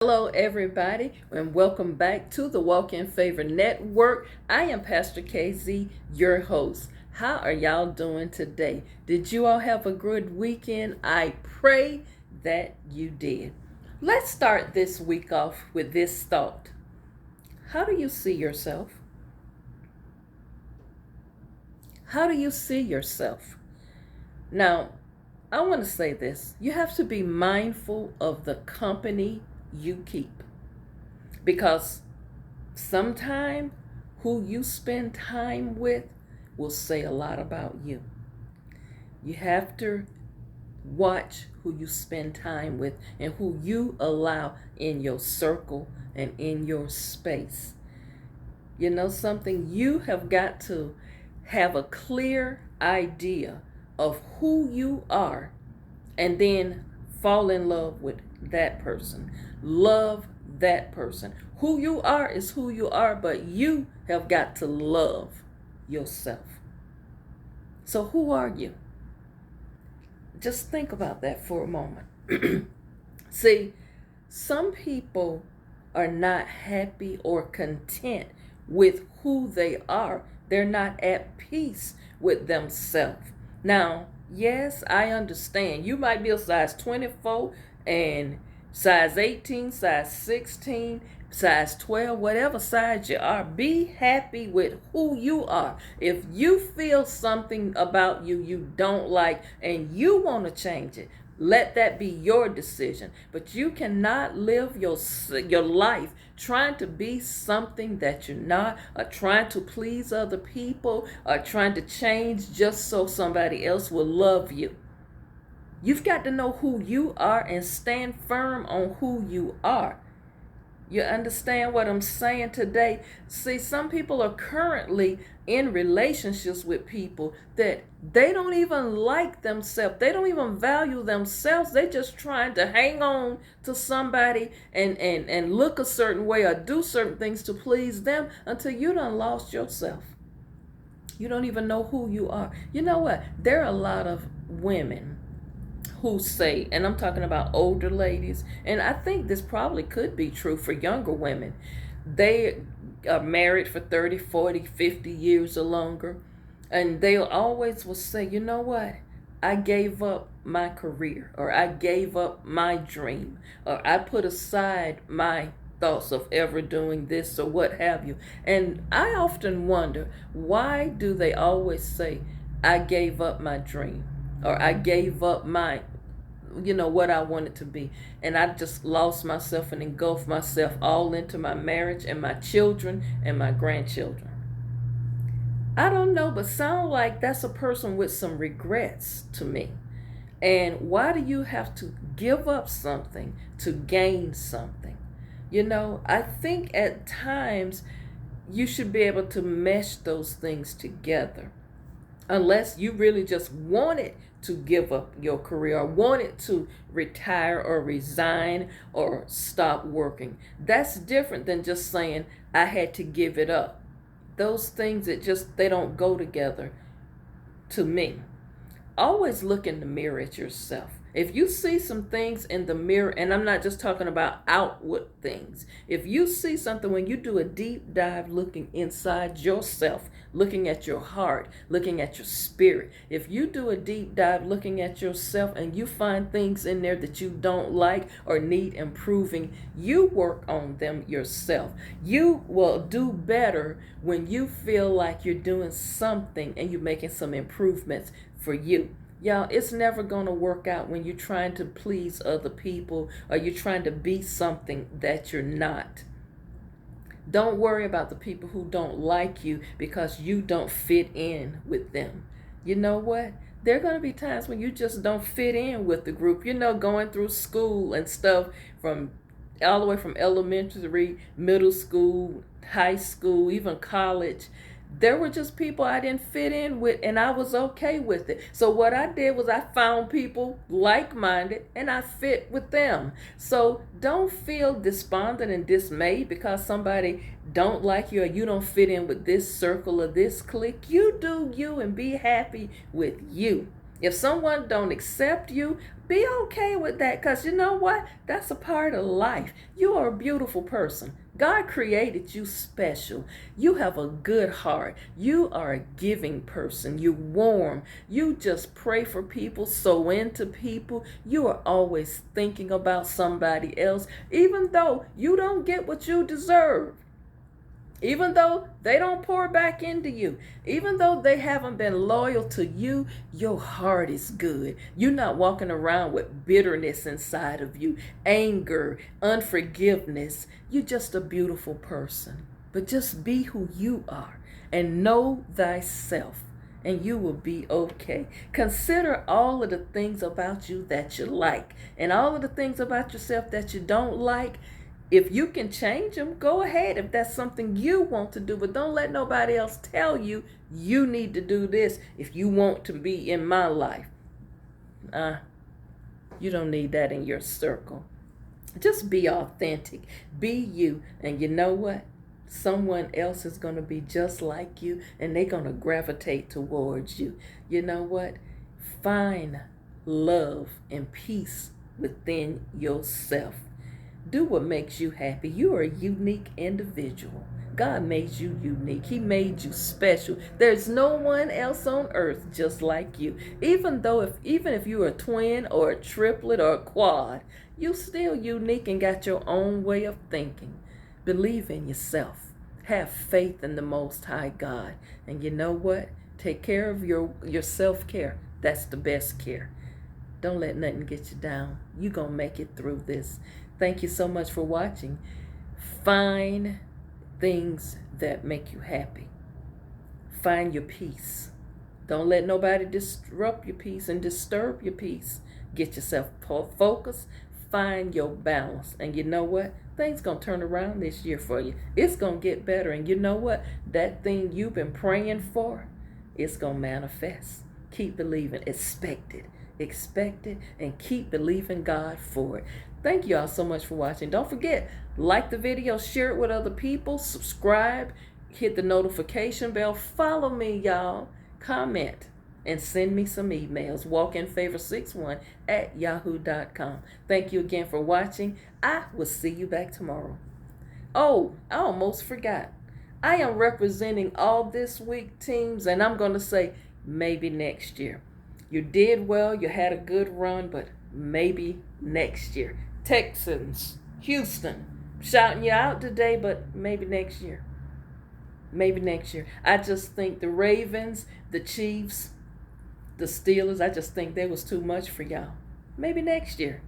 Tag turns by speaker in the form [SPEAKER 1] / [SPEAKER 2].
[SPEAKER 1] Hello, everybody, and welcome back to the Walk in Favor Network. I am Pastor KZ, your host. How are y'all doing today? Did you all have a good weekend? I pray that you did. Let's start this week off with this thought. How do you see yourself? How do you see yourself? Now, I want to say this. You have to be mindful of the company you keep because sometime who you spend time with will say a lot about you. You have to watch who you spend time with and who you allow in your circle and in your space. You know something? You have got to have a clear idea of who you are and then fall in love with that person. Love that person. Who you are is who you are, but you have got to love yourself. So, who are you? Just think about that for a moment. See, some people are not happy or content with who they are. They're not at peace with themselves. Now, yes, I understand. You might be a size 24 and size 18, size 16, size 12, whatever size you are. Be happy with who you are. If you feel something about you don't like and you want to change it, let that be your decision. But you cannot live your life trying to be something that you're not, or trying to please other people, or trying to change just so somebody else will love you. You've got to know who you are and stand firm on who you are. You understand what I'm saying today? See, some people are currently in relationships with people that they don't even like themselves. They don't even value themselves. They're just trying to hang on to somebody and look a certain way or do certain things to please them until you done lost yourself. You don't even know who you are. You know what? There are a lot of women who say, and I'm talking about older ladies, and I think this probably could be true for younger women. They are married for 30, 40, 50 years or longer, and they always will say, you know what? I gave up my career, or I gave up my dream, or I put aside my thoughts of ever doing this or what have you. And I often wonder, why do they always say, I gave up my dream, or I gave up my, what I wanted to be, and I just lost myself and engulfed myself all into my marriage and my children and my grandchildren? I don't know, but sound like that's a person with some regrets to me. And why do you have to give up something to gain something? I think at times you should be able to mesh those things together, unless you really just wanted to give up your career or wanted to retire or resign or stop working. That's different than just saying, I had to give it up. Those things they don't go together to me. Always look in the mirror at yourself. If you see some things in the mirror, and I'm not just talking about outward things, if you see something, when you do a deep dive looking inside yourself, looking at your heart, looking at your spirit, if you do a deep dive looking at yourself and you find things in there that you don't like or need improving, you work on them yourself. You will do better when you feel like you're doing something and you're making some improvements for you. Y'all, it's never going to work out when you're trying to please other people or you're trying to be something that you're not. Don't worry about the people who don't like you because you don't fit in with them. You know what? There are going to be times when you just don't fit in with the group. Going through school and stuff, from all the way from elementary, middle school, high school, even college. There were just people I didn't fit in with, and I was okay with it. So what I did was I found people like-minded and I fit with them. So don't feel despondent and dismayed because somebody don't like you or you don't fit in with this circle or this clique. You do you and be happy with you. If someone don't accept you, be okay with that, because you know what? That's a part of life. You are a beautiful person. God created you special. You have a good heart. You are a giving person. You're warm. You just pray for people, sow into people. You are always thinking about somebody else, even though you don't get what you deserve. Even though they don't pour back into you, even though they haven't been loyal to you, your heart is good. You're not walking around with bitterness inside of you, anger, unforgiveness. You're just a beautiful person. But just be who you are and know thyself, and you will be okay. Consider all of the things about you that you like and all of the things about yourself that you don't like. If you can change them, go ahead if that's something you want to do. But don't let nobody else tell you you need to do this if you want to be in my life. You don't need that in your circle. Just be authentic. Be you. And you know what? Someone else is going to be just like you, and they're going to gravitate towards you. You know what? Find love and peace within yourself. Do what makes you happy. You are a unique individual. God made you unique. He made you special. There's no one else on earth just like you. Even if you're a twin or a triplet or a quad, you're still unique and got your own way of thinking. Believe in yourself. Have faith in the Most High God. And you know what? Take care of your self-care. That's the best care. Don't let nothing get you down. You're going to make it through this. Thank you so much for watching. Find things that make you happy. Find your peace. Don't let nobody disrupt your peace and disturb your peace. Get yourself focused. Find your balance. And you know what? Things going to turn around this year for you. It's going to get better. And you know what? That thing you've been praying for, it's going to manifest. Keep believing. Expect it. Expect it and keep believing God for it. Thank you all so much for watching. Don't forget, like the video, share it with other people, subscribe, hit the notification bell, follow me, y'all, comment, and send me some emails. walkinfavor61@yahoo.com. Thank you again for watching. I will see you back tomorrow. Oh, I almost forgot. I am representing all this week teams, and I'm going to say maybe next year. You did well, you had a good run, but maybe next year. Texans, Houston, shouting you out today, but maybe next year. Maybe next year. I just think the Ravens, the Chiefs, the Steelers, I just think they was too much for y'all. Maybe next year.